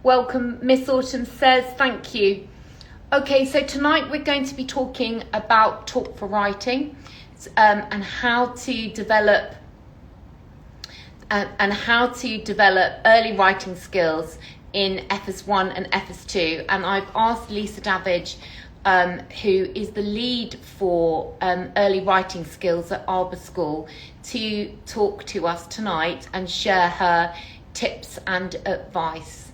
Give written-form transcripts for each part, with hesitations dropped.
Welcome, Miss Autumn says, thank you. Okay, so tonight we're going to be talking about Talk for Writing and how to develop early writing skills in FS1 and FS2. And I've asked Lisa Davage, who is the lead for early writing skills at Arbor School, to talk to us tonight and share her tips and advice.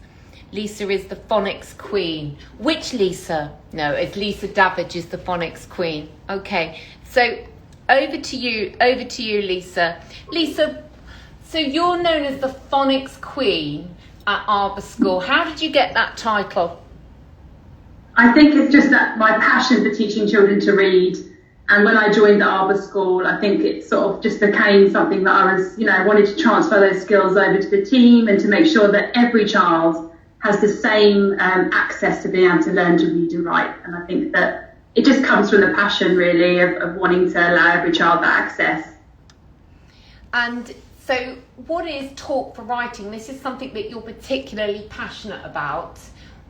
Lisa is the phonics queen. Which Lisa? No, it's Lisa Davage is the phonics queen. Okay, so over to you, Lisa. Lisa, so you're known as the phonics queen at Arbor School. How did you get that title? I think it's just that my passion for teaching children to read. And when I joined the Arbor School, I think it sort of just became something that I was, wanted to transfer those skills over to the team and to make sure that every child has the same access to being able to learn to read and write. And I think that it just comes from the passion, really, of wanting to allow every child that access. And so what is Talk for Writing? This is something that you're particularly passionate about.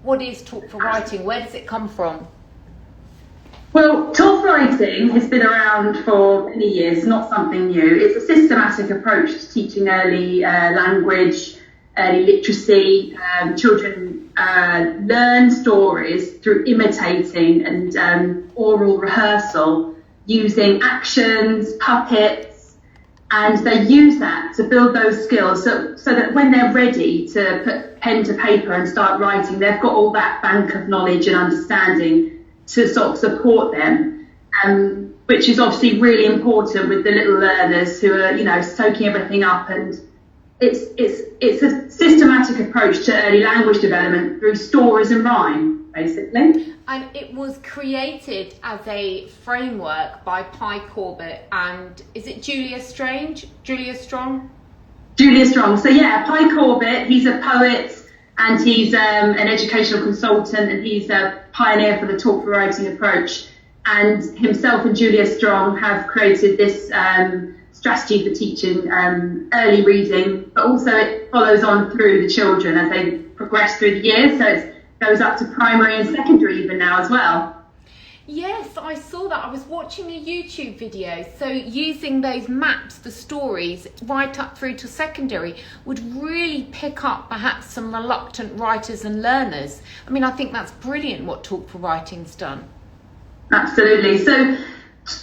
What is Talk for Writing? Where does it come from? Well, Talk for Writing has been around for many years, not something new. It's a systematic approach to teaching early language, early literacy. Children learn stories through imitating and oral rehearsal using actions, puppets, and they use that to build those skills so that when they're ready to put pen to paper and start writing, they've got all that bank of knowledge and understanding to sort of support them, which is obviously really important with the little learners who are, soaking everything up. And it's a systematic approach to early language development through stories and rhyme, basically. And it was created as a framework by Pi Corbett and is it Julia Strong? Julia Strong. So yeah, Pi Corbett, he's a poet and he's an educational consultant and he's a pioneer for the Talk for Writing approach. And himself and Julia Strong have created this strategy for teaching early reading, but also it follows on through the children as they progress through the years. So it goes up to primary and secondary even now as well. Yes, I saw that. I was watching a YouTube video. So using those maps, the stories, right up through to secondary would really pick up perhaps some reluctant writers and learners. I mean, I think that's brilliant what Talk for Writing's done. Absolutely. So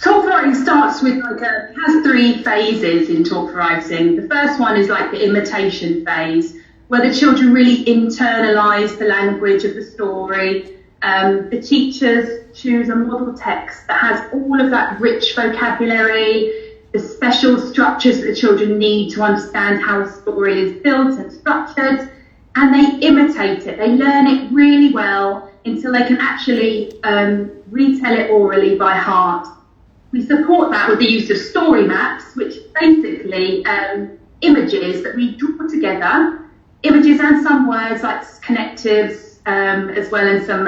Talk for Writing starts with it has 3 phases in Talk for Writing. The first one is like the imitation phase, where the children really internalise the language of the story. The teachers choose a model text that has all of that rich vocabulary, the special structures that the children need to understand how a story is built and structured, and they imitate it. They learn it really well until they can actually retell it orally by heart. We support that with the use of story maps, which basically images that we draw together, images and some words like connectives, as well as some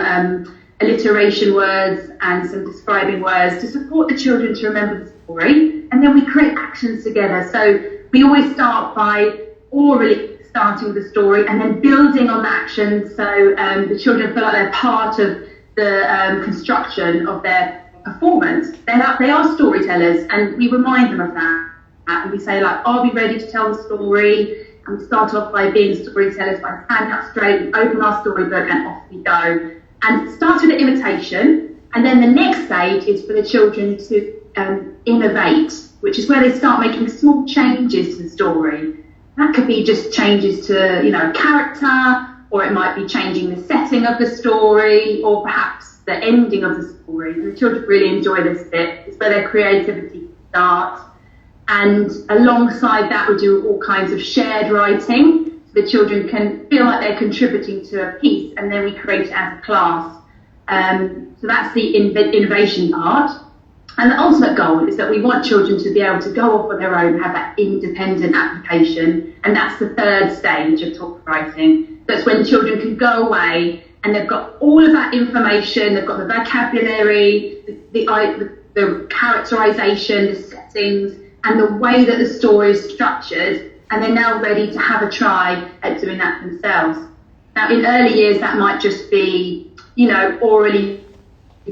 alliteration words and some describing words to support the children to remember the story. And then we create actions together. So we always start by orally starting with the story and then building on the actions so the children feel like they're part of the construction of their performance. They are storytellers, and we remind them of that. And we say, like, are we ready to tell the story? And we start off by being storytellers by standing up straight, we open our storybook and off we go. And it starts with the imitation, and then the next stage is for the children to innovate, which is where they start making small changes to the story. That could be just changes to, character, or it might be changing the setting of the story, or perhaps the ending of the story. And the children really enjoy this bit. It's where their creativity starts. And alongside that, we do all kinds of shared writing. So the children can feel like they're contributing to a piece, and then we create it as a class. So that's the innovation part. And the ultimate goal is that we want children to be able to go off on their own, have that independent application. And that's the third stage of Talk for Writing. That's when children can go away and they've got all of that information, they've got the vocabulary, the characterization, the settings, and the way that the story is structured, and they're now ready to have a try at doing that themselves. Now, in early years, that might just be, orally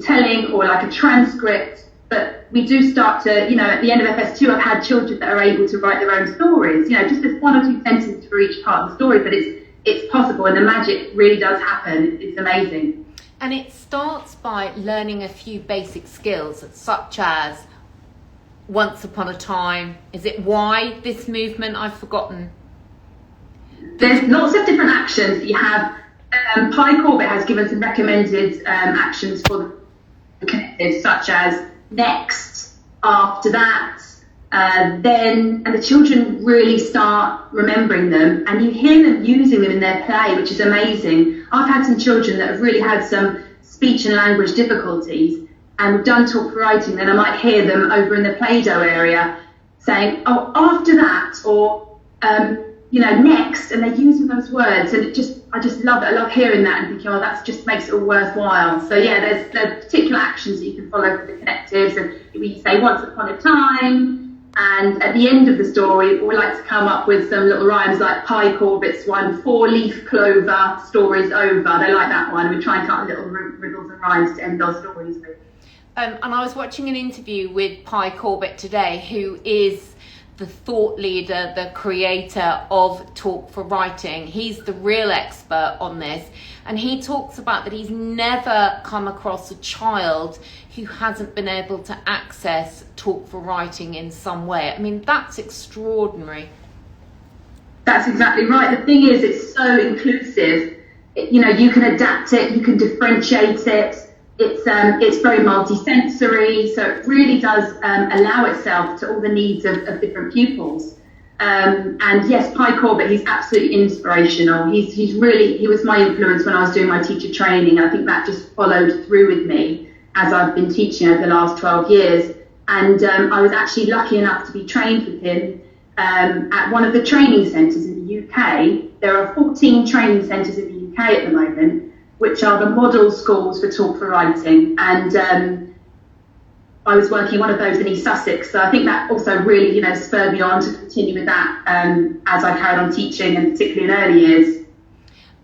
telling or like a transcript, but we do start to, at the end of FS2, I've had children that are able to write their own stories, just as 1 or 2 sentences for each part of the story, but it's possible, and the magic really does happen. It's amazing. And it starts by learning a few basic skills, such as once upon a time. Is it why this movement? I've forgotten. There's lots of different actions that you have. Pi Corbett has given some recommended actions for the connectives, such as next, after that, then, and the children really start remembering them, and you hear them using them in their play, which is amazing. I've had some children that have really had some speech and language difficulties, and we've done talk for writing, then I might hear them over in the Play-Doh area saying, oh, after that, or, next, and they're using those words, and I just love it. I love hearing that and thinking, oh, that just makes it all worthwhile. So yeah, there's particular actions that you can follow for the connectives, and we say once upon a time, and at the end of the story, we like to come up with some little rhymes like Pi Corbett's one, 4-leaf clover, story's over. They like that one. We try and cut little riddles and rhymes to end our stories with. And I was watching an interview with Pi Corbett today, who is the thought leader, the creator of Talk for Writing. He's the real expert on this, and he talks about that he's never come across a child who hasn't been able to access Talk for Writing in some way. I mean, that's extraordinary. That's exactly right. The thing is, it's so inclusive. You can adapt it, you can differentiate it. It's very multi-sensory, so it really does allow itself to all the needs of different pupils. And yes, Pi Corbett, he's absolutely inspirational. He was my influence when I was doing my teacher training. I think that just followed through with me as I've been teaching over the last 12 years. And I was actually lucky enough to be trained with him at one of the training centres in the UK. There are 14 training centres in the UK at the moment, which are the model schools for Talk for Writing. And I was working one of those in East Sussex. So I think that also really, spurred me on to continue with that as I carried on teaching, and particularly in early years.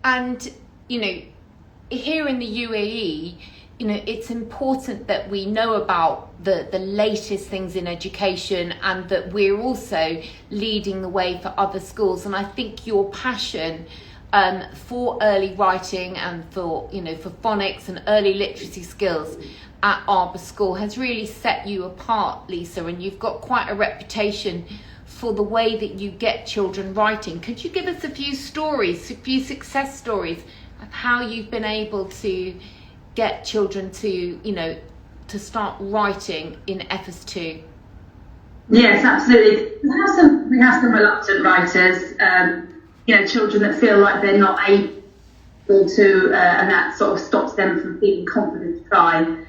And, here in the UAE, it's important that we know about the latest things in education, and that we're also leading the way for other schools. And I think your passion for early writing and for phonics and early literacy skills at Arbor School has really set you apart, Lisa, and you've got quite a reputation for the way that you get children writing. Could you give us a few success stories of how you've been able to get children to start writing in FS2? Yes, absolutely. We have some reluctant writers, children that feel like they're not able to, and that sort of stops them from feeling confident to try.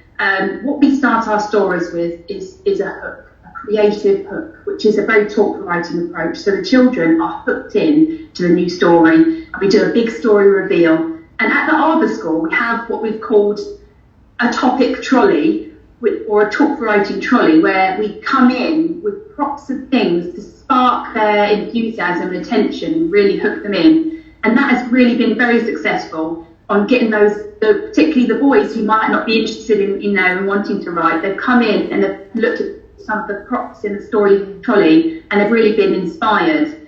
What we start our stories with is a hook, a creative hook, which is a very talk for writing approach. So the children are hooked in to the new story, and we do a big story reveal. And at the Arbor School, we have what we've called a topic trolley, or a talk for writing trolley, where we come in with props and things to spark their enthusiasm and attention and really hook them in. And that has really been very successful on getting particularly the boys who might not be interested in wanting to write. They've come in and they've looked at some of the props in the story trolley, and they've really been inspired.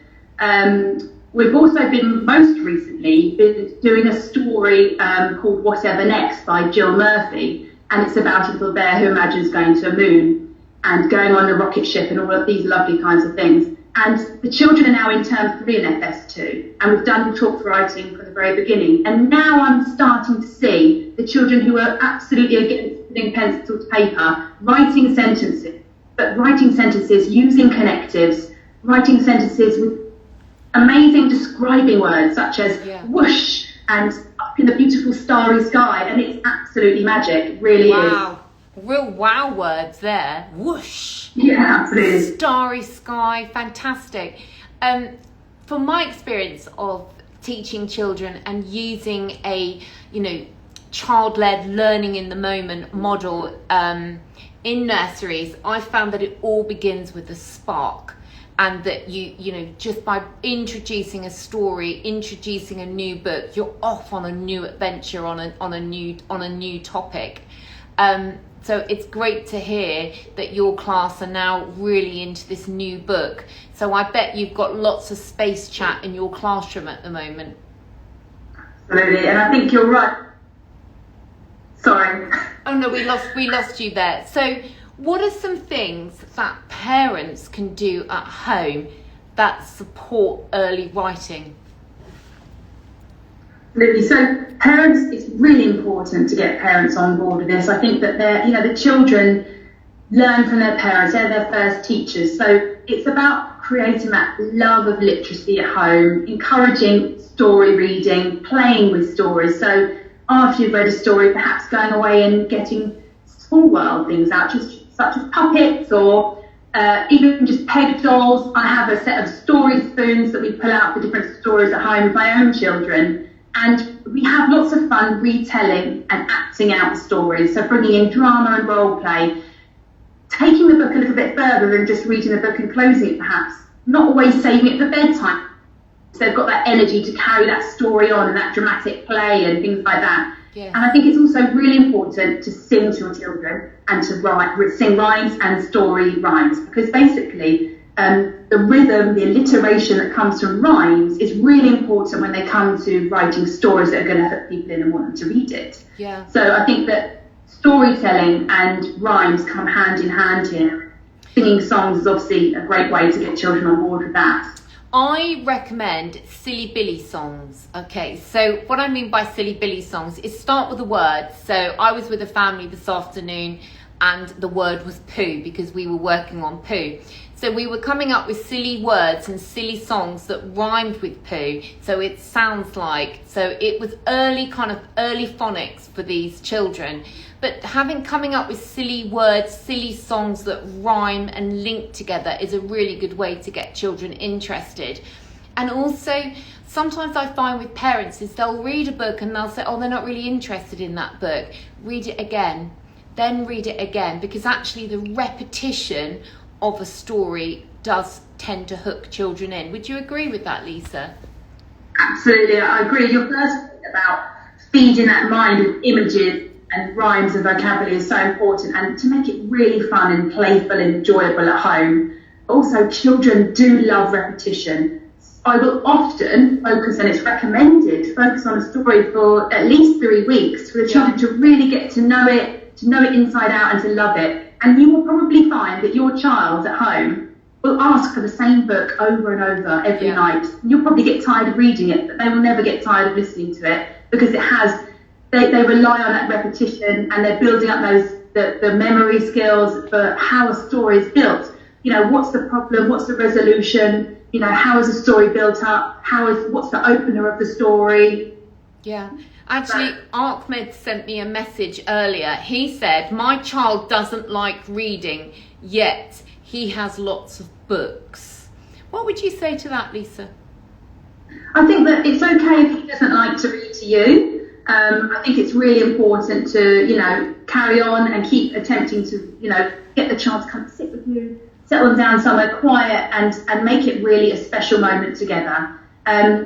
We've also been most recently doing a story called Whatever Next by Jill Murphy, and it's about a little bear who imagines going to a moon and going on a rocket ship and all of these lovely kinds of things. And the children are now in term 3 in FS2, and we've done Talk for Writing from the very beginning. And now I'm starting to see the children who are absolutely against putting pencil to paper, writing sentences, but writing sentences using connectives, writing sentences with amazing describing words such as whoosh and up in the beautiful starry sky, and it's absolutely magic. It really is. Real wow words there. Whoosh. Yeah, absolutely. Starry sky, fantastic. From my experience of teaching children and using a, child-led learning in the moment model in nurseries, I found that it all begins with a spark. and that you know, just by introducing a story, introducing a new book, you're off on a new adventure, on a new topic. So it's great to hear that your class are now really into this new book. So I bet you've got lots of space chat in your classroom at the moment. Absolutely, and I think you're right. Sorry. Oh no, we lost you there. So what are some things that parents can do at home that support early writing? Absolutely. So parents, it's really important to get parents on board with this. I think that the children learn from their parents, they're their first teachers. So it's about creating that love of literacy at home, encouraging story reading, playing with stories. So after you've read a story, perhaps going away and getting small world things out, such as puppets or even just peg dolls. I have a set of story spoons that we pull out for different stories at home with my own children. And we have lots of fun retelling and acting out stories. So bringing in drama and role play, taking the book a little bit further than just reading the book and closing it perhaps, not always saving it for bedtime. So they've got that energy to carry that story on and that dramatic play and things like that. Yeah. And I think it's also really important to sing to your children and to sing rhymes and story rhymes, because basically the rhythm, the alliteration that comes from rhymes is really important when they come to writing stories that are going to hook people in and want them to read it. Yeah. So I think that storytelling and rhymes come hand in hand here. Singing songs is obviously a great way to get children on board with that. I recommend Silly Billy songs. Okay, so what I mean by Silly Billy songs is start with a word. So I was with a family this afternoon and the word was poo, because we were working on poo. So we were coming up with silly words and silly songs that rhymed with poo. So it sounds like, so it was early phonics for these children. But coming up with silly words, silly songs that rhyme and link together is a really good way to get children interested. And also, sometimes I find with parents is they'll read a book and they'll say, oh, they're not really interested in that book. Read it again, then read it again, because actually the repetition of a story does tend to hook children in. Would you agree with that, Lisa? Absolutely, I agree. Your first point about feeding that mind with images and rhymes and vocabulary is so important, and to make it really fun and playful and enjoyable at home. Also, children do love repetition. I will often focus, and it's recommended, focus on a story for at least 3 weeks for the children to really get to know it inside out and to love it. And you will probably find that your child at home will ask for the same book over and over every night. You'll probably get tired of reading it, but they will never get tired of listening to it, because they rely on that repetition, and they're building up the memory skills for how a story is built. You know, what's the problem? What's the resolution? You know, how is the story built up? What's the opener of the story? Yeah. Actually, Ahmed sent me a message earlier. He said, my child doesn't like reading, yet he has lots of books. What would you say to that, Lisa? I think that it's okay if he doesn't like to read to you. I think it's really important to, carry on and keep attempting to, get the child to come sit with you, settle them down somewhere quiet and make it really a special moment together.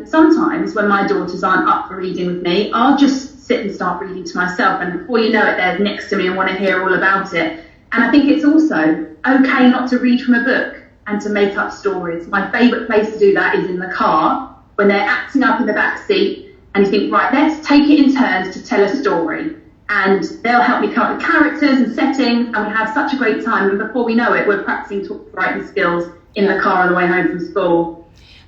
Sometimes when my daughters aren't up for reading with me, I'll just sit and start reading to myself, and before you know it, they're next to me and want to hear all about it. And I think it's also okay not to read from a book and to make up stories. My favourite place to do that is in the car, when they're acting up in the back seat, and you think, right, let's take it in turns to tell a story. And they'll help me come up with characters and settings, and we have such a great time. And before we know it, we're practicing writing skills in the car on the way home from school.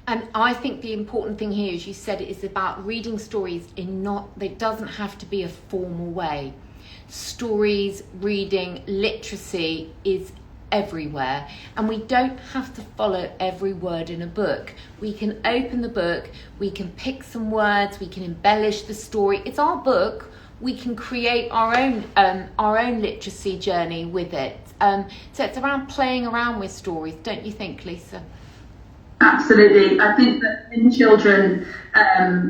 And I think the important thing here, as you said, is about reading stories it doesn't have to be a formal way. Stories, reading, literacy is everywhere, and we don't have to follow every word in a book. We can open the book, we can pick some words, we can embellish the story. It's our book. We can create our own literacy journey with it. So it's around playing around with stories, don't you think, Lisa? Absolutely. I think that when children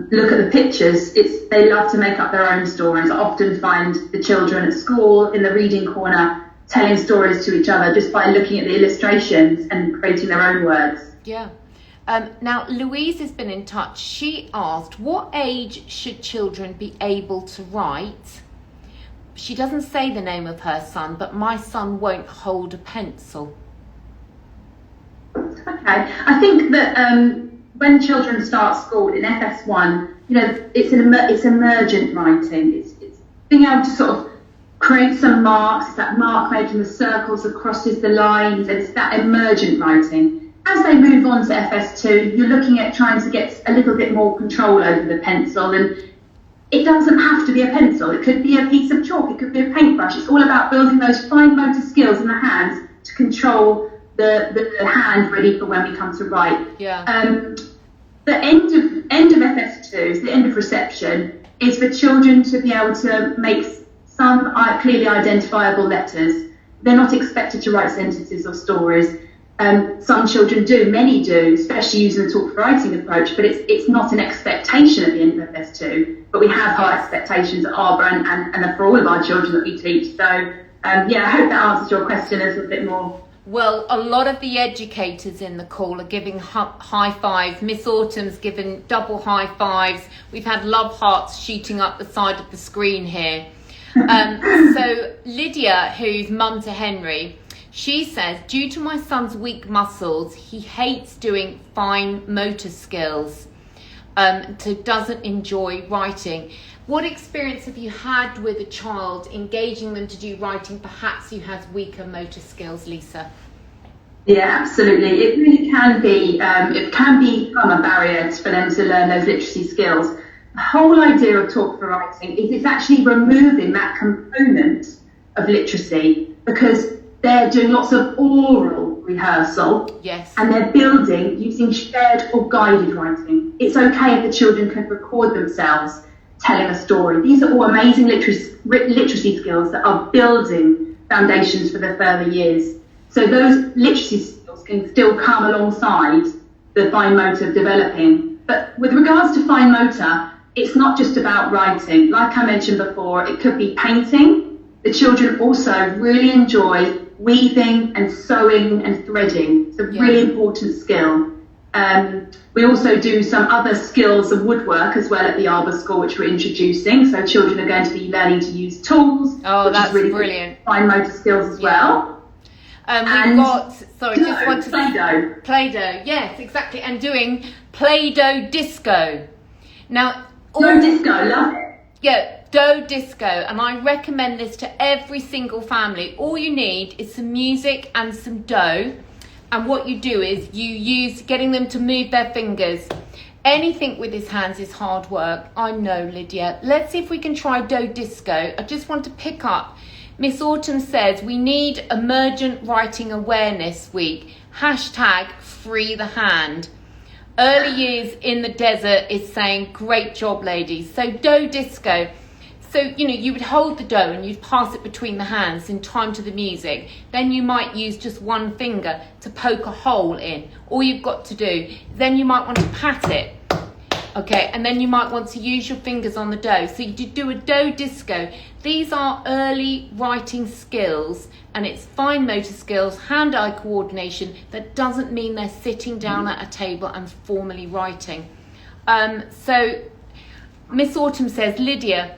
look at the pictures, they love to make up their own stories. I often find the children at school in the reading corner telling stories to each other just by looking at the illustrations and creating their own words. Yeah. Now, Louise has been in touch. She asked, what age should children be able to write? She doesn't say the name of her son, but my son won't hold a pencil. Okay, I think that when children start school in FS1, it's emergent writing. It's being able to sort of create some marks. It's that mark making the circles, the crosses, the lines. It's that emergent writing. As they move on to FS2, you're looking at trying to get a little bit more control over the pencil, and it doesn't have to be a pencil. It could be a piece of chalk. It could be a paintbrush. It's all about building those fine motor skills in the hands to control the hand ready for when we come to write. Yeah. The end of FS2, the end of reception, is for children to be able to make some clearly identifiable letters. They're not expected to write sentences or stories. Some children do, many do, especially using the talk for writing approach, but it's not an expectation at the end of FS2, but we have high expectations at Arbor and for all of our children that we teach. So, I hope that answers your question a little bit more. Well, a lot of the educators in the call are giving high fives. Miss Autumn's given double high fives. We've had love hearts shooting up the side of the screen here. So Lydia, who's mum to Henry, she says, due to my son's weak muscles, he hates doing fine motor skills, so doesn't enjoy writing. What experience have you had with a child engaging them to do writing, perhaps who has weaker motor skills, Lisa? Yeah, absolutely. It really can be, it can become a barrier for them to learn those literacy skills. The whole idea of talk for writing is it's actually removing that component of literacy, because they're doing lots of oral rehearsal. Yes. And they're building using shared or guided writing. It's okay if the children can record themselves telling a story. These are all amazing literacy skills that are building foundations for the further years. So those literacy skills can still come alongside the fine motor developing. But with regards to fine motor, it's not just about writing. Like I mentioned before, it could be painting. The children also really enjoy weaving and sewing and threading. It's a really important skill. We also do some other skills of woodwork as well at the Arbor School, which we're introducing. So children are going to be learning to use tools. Oh, that's really brilliant. Fine motor skills as well. We've got, Play-Doh. Play-Doh, yes, exactly. And doing Play-Doh disco. Now, disco, love it. Yeah, dough disco, and I recommend this to every single family. All you need is some music and some dough, and what you do is you use getting them to move their fingers. Anything with his hands is hard work, I know, Lydia. Let's see if we can try dough disco. I just want to pick up. Miss Autumn says we need Emergent Writing Awareness Week. # free the hand. Early Years in the Desert is saying, great job, ladies. So dough disco. So, you would hold the dough and you'd pass it between the hands in time to the music. Then you might use just one finger to poke a hole in. All you've got to do. Then you might want to pat it. Okay, and then you might want to use your fingers on the dough. So you do a dough disco. These are early writing skills, and it's fine motor skills, hand-eye coordination. That doesn't mean they're sitting down at a table and formally writing. So Miss Autumn says, Lydia,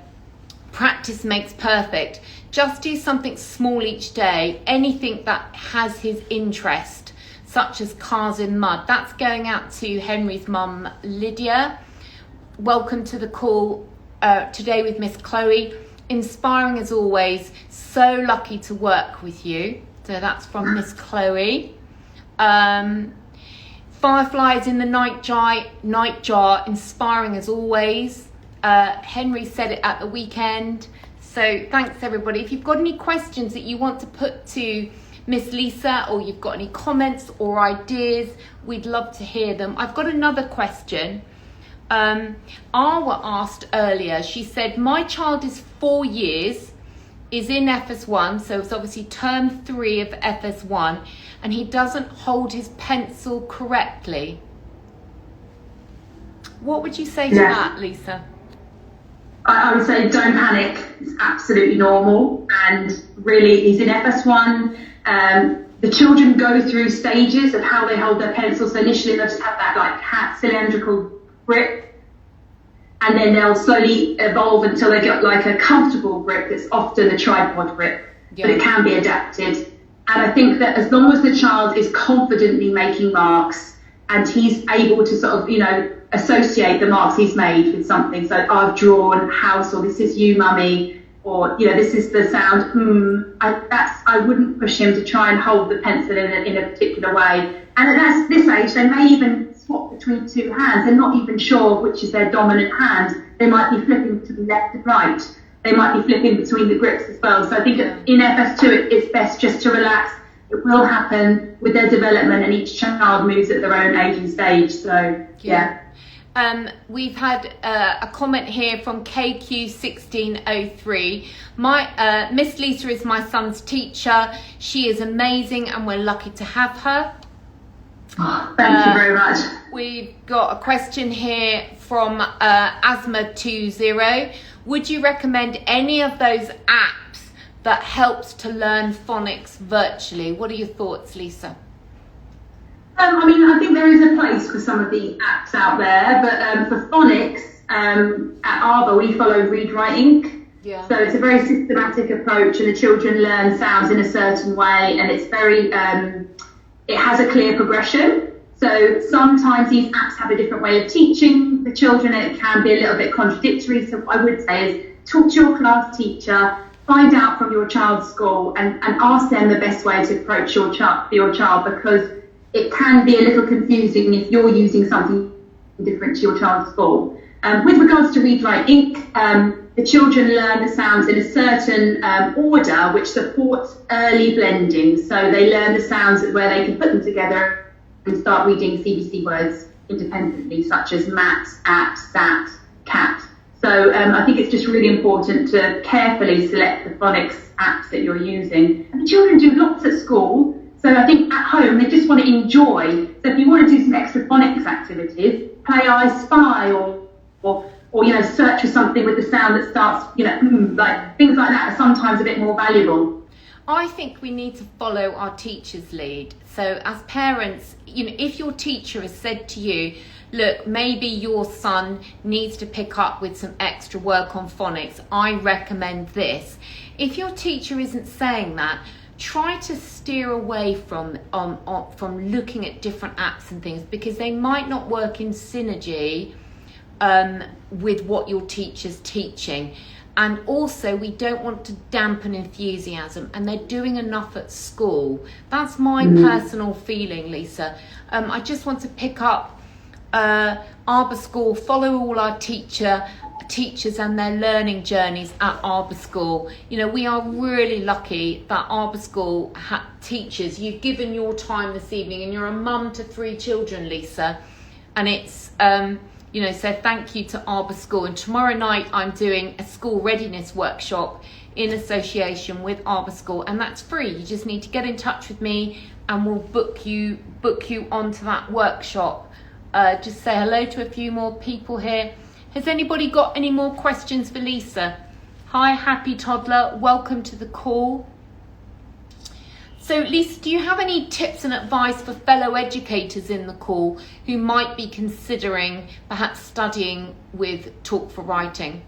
practice makes perfect. Just do something small each day, anything that has his interest, such as cars in mud. That's going out to Henry's mum, Lydia. Welcome to the call today with Miss Chloe. Inspiring as always. So lucky to work with you. So that's from Miss Chloe. Fireflies in the nightjar. Inspiring as always. Henry said it at the weekend. So thanks everybody. If you've got any questions that you want to put to Miss Lisa, or you've got any comments or ideas, we'd love to hear them. I've got another question. Arwa asked earlier, she said, my child is 4 years, is in FS1, so it's obviously term 3 of FS1, and he doesn't hold his pencil correctly. What would you say to that, Lisa? I would say don't panic. It's absolutely normal. And really, he's in FS1. The children go through stages of how they hold their pencils. So initially they'll just have that like cylindrical grip, and then they'll slowly evolve until they get like a comfortable grip that's often a tripod grip, but it can be adapted. And I think that as long as the child is confidently making marks and he's able to sort of, you know, associate the marks he's made with something. So I've drawn house, or this is you, mummy, or, you know, this is the sound, I wouldn't push him to try and hold the pencil in a particular way. And at this age, they may even swap between two hands. They're not even sure which is their dominant hand. They might be flipping to the left and right. They might be flipping between the grips as well. So I think in FS2, it's best just to relax. It will happen with their development, and each child moves at their own age and stage. So, yeah. We've had a comment here from KQ1603. Miss Lisa is my son's teacher. She is amazing and we're lucky to have her. Thank you very much. We've got a question here from Asthma20. Would you recommend any of those apps that helps to learn phonics virtually? What are your thoughts, Lisa? I mean, I think there is a place for some of the apps out there, but for phonics, at Arbor, we follow Read, Write, Inc. Yeah. So it's a very systematic approach, and the children learn sounds in a certain way, and it's very, it has a clear progression. So sometimes these apps have a different way of teaching the children, and it can be a little bit contradictory. So what I would say is talk to your class teacher, find out from your child's school, and ask them the best way to approach your child, because it can be a little confusing if you're using something different to your child's school. With regards to Read, Write, Inc., the children learn the sounds in a certain order which supports early blending. So they learn the sounds where they can put them together and start reading CBC words independently, such as mat, at, sat, cat. So I think it's just really important to carefully select the phonics apps that you're using. And the children do lots at school. So I think at home, they just want to enjoy. So if you want to do some extra phonics activities, play I Spy or you know, search for something with the sound that starts, you know, like things like that are sometimes a bit more valuable. I think we need to follow our teacher's lead. So as parents, you know, if your teacher has said to you, look, maybe your son needs to pick up with some extra work on phonics, I recommend this. If your teacher isn't saying that, try to steer away from looking at different apps and things, because they might not work in synergy with what your teacher's teaching. And also, we don't want to dampen enthusiasm, and they're doing enough at school. That's my personal feeling, Lisa. I just want to pick up Arbor School, follow all our teachers and their learning journeys at Arbor School. You know, we are really lucky that Arbor School teachers, you've given your time this evening, and you're a mum to 3 children, Lisa, and it's you know, so thank you to Arbor School. And tomorrow night I'm doing a school readiness workshop in association with Arbor School, and that's free. You just need to get in touch with me and we'll book you onto that workshop. Just say hello to a few more people here. Has anybody got any more questions for Lisa? Hi, Happy Toddler, welcome to the call. So Lisa, do you have any tips and advice for fellow educators in the call who might be considering perhaps studying with Talk for Writing?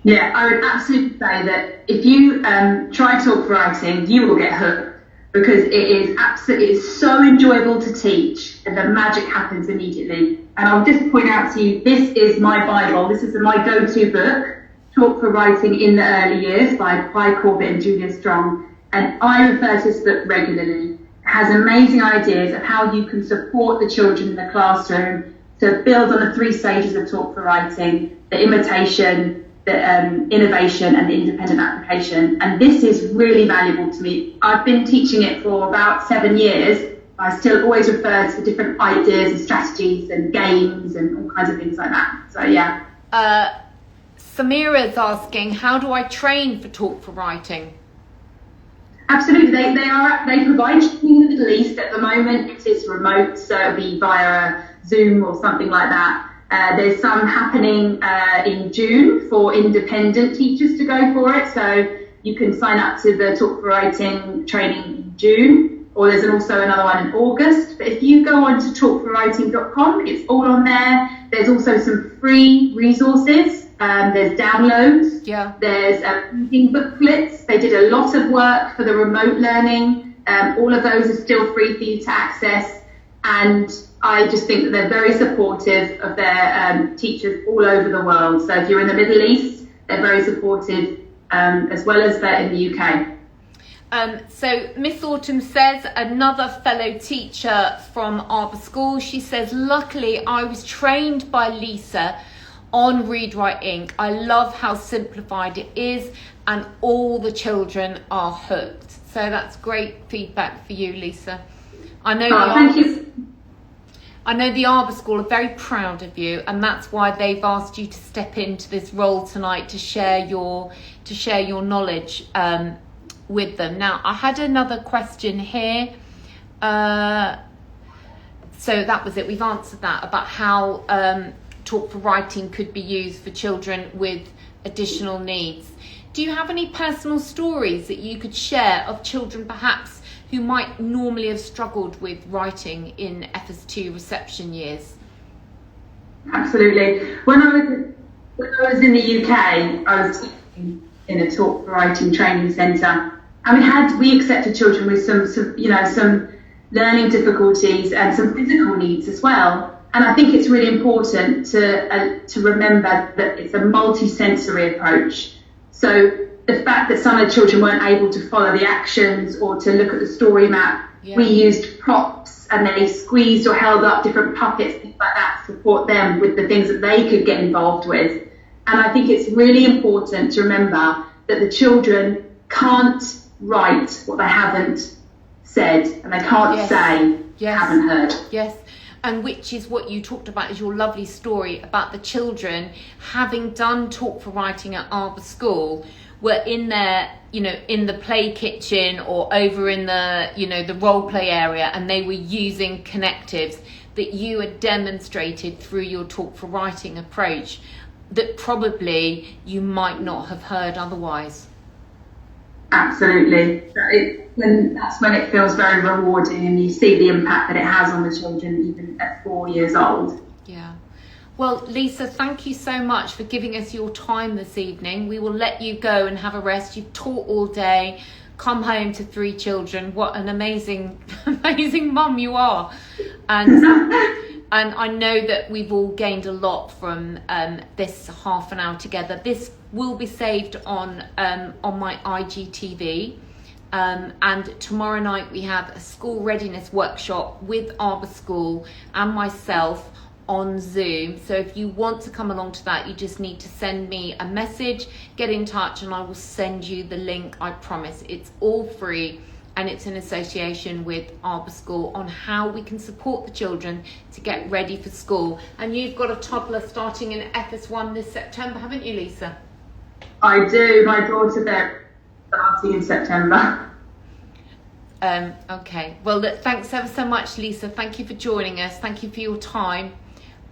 Yeah, I would absolutely say that if you try Talk for Writing, you will get hooked, because it is so enjoyable to teach, and the magic happens immediately. And I'll just point out to you, this is my Bible. This is my go-to book, Talk for Writing in the Early Years by Pi Corbett and Julia Strong. And I refer to this book regularly. It has amazing ideas of how you can support the children in the classroom to build on the 3 stages of Talk for Writing: the imitation, the innovation, and the independent application. And this is really valuable to me. I've been teaching it for about 7 years. I still always refer to the different ideas and strategies and games and all kinds of things like that. So yeah. Samira's asking, how do I train for Talk for Writing? Absolutely, they provide training in the Middle East. At the moment it is remote, so it'll be via Zoom or something like that. There's some happening in June for independent teachers to go for it. So you can sign up to the Talk for Writing training in June, or there's also another one in August. But if you go on to talkforwriting.com, it's all on there. There's also some free resources. There's downloads. Yeah. There's reading booklets. They did a lot of work for the remote learning. All of those are still free for you to access. And I just think that they're very supportive of their teachers all over the world. So if you're in the Middle East, they're very supportive, as well as they're in the UK. So Miss Autumn says, another fellow teacher from Arbor School, she says, luckily I was trained by Lisa on Read Write Inc. I love how simplified it is and all the children are hooked. So that's great feedback for you, Lisa. I know I know the Arbor School are very proud of you, and that's why they've asked you to step into this role tonight to share your knowledge with them. Now, I had another question here. So that was it. We've answered that about how Talk for Writing could be used for children with additional needs. Do you have any personal stories that you could share of children perhaps who might normally have struggled with writing in FS2 reception years? Absolutely. When I was in the UK, I was teaching in a Talk for Writing training centre, and we accepted children with some learning difficulties and some physical needs as well. And I think it's really important to remember that it's a multi-sensory approach. So the fact that some of the children weren't able to follow the actions or to look at the story map, we used props, and they squeezed or held up different puppets, things like that, to support them with the things that they could get involved with. And I think it's really important to remember that the children can't write what they haven't said, and they can't say haven't heard. Yes. And which is what you talked about, is your lovely story about the children having done Talk for Writing at Arbor School, were in there, in the play kitchen or over in the, the role play area, and they were using connectives that you had demonstrated through your Talk for Writing approach that probably you might not have heard otherwise. Absolutely. That's when it feels very rewarding, and you see the impact that it has on the children even at 4 years old. Yeah. Well, Lisa, thank you so much for giving us your time this evening. We will let you go and have a rest. You've taught all day, come home to 3 children. What an amazing mum you are. And I know that we've all gained a lot from this half an hour together. This will be saved on my IGTV. And tomorrow night we have a school readiness workshop with Arbor School and myself on Zoom. So if you want to come along to that, you just need to send me a message, get in touch, and I will send you the link. I promise. It's all free, and it's in association with Arbor School on how we can support the children to get ready for school. And you've got a toddler starting in FS1 this September, haven't you, Lisa? I do. My daughter, they're starting in September. Okay. Well, look, thanks ever so much, Lisa. Thank you for joining us. Thank you for your time.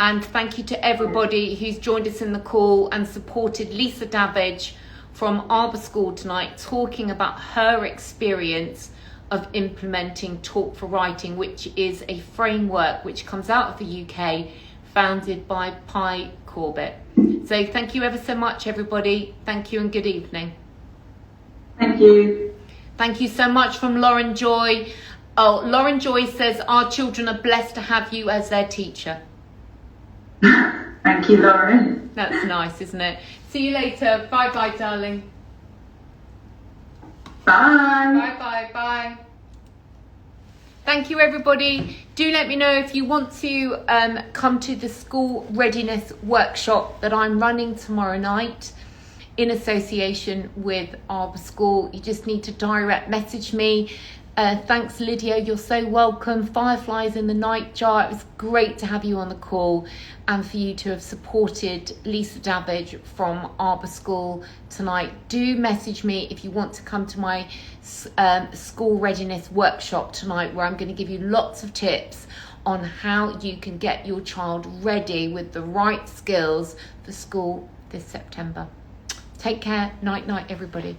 And thank you to everybody who's joined us in the call and supported Lisa Davage from Arbor School tonight, talking about her experience of implementing Talk for Writing, which is a framework which comes out of the UK, founded by Pi Corbett. So thank you ever so much, everybody. Thank you and good evening. Thank you. Thank you so much from Lauren Joy. Oh, Lauren Joy says, our children are blessed to have you as their teacher. Thank you, Lauren. That's nice, isn't it? See you later. Bye-bye, darling. Bye. Bye-bye. Bye. Thank you, everybody. Do let me know if you want to come to the school readiness workshop that I'm running tomorrow night in association with Arbor School. You just need to direct message me. Thanks, Lydia. You're so welcome. Fireflies in the Night Jar. It was great to have you on the call and for you to have supported Lisa Davage from Arbor School tonight. Do message me if you want to come to my school readiness workshop tonight, where I'm going to give you lots of tips on how you can get your child ready with the right skills for school this September. Take care. Night, night, everybody.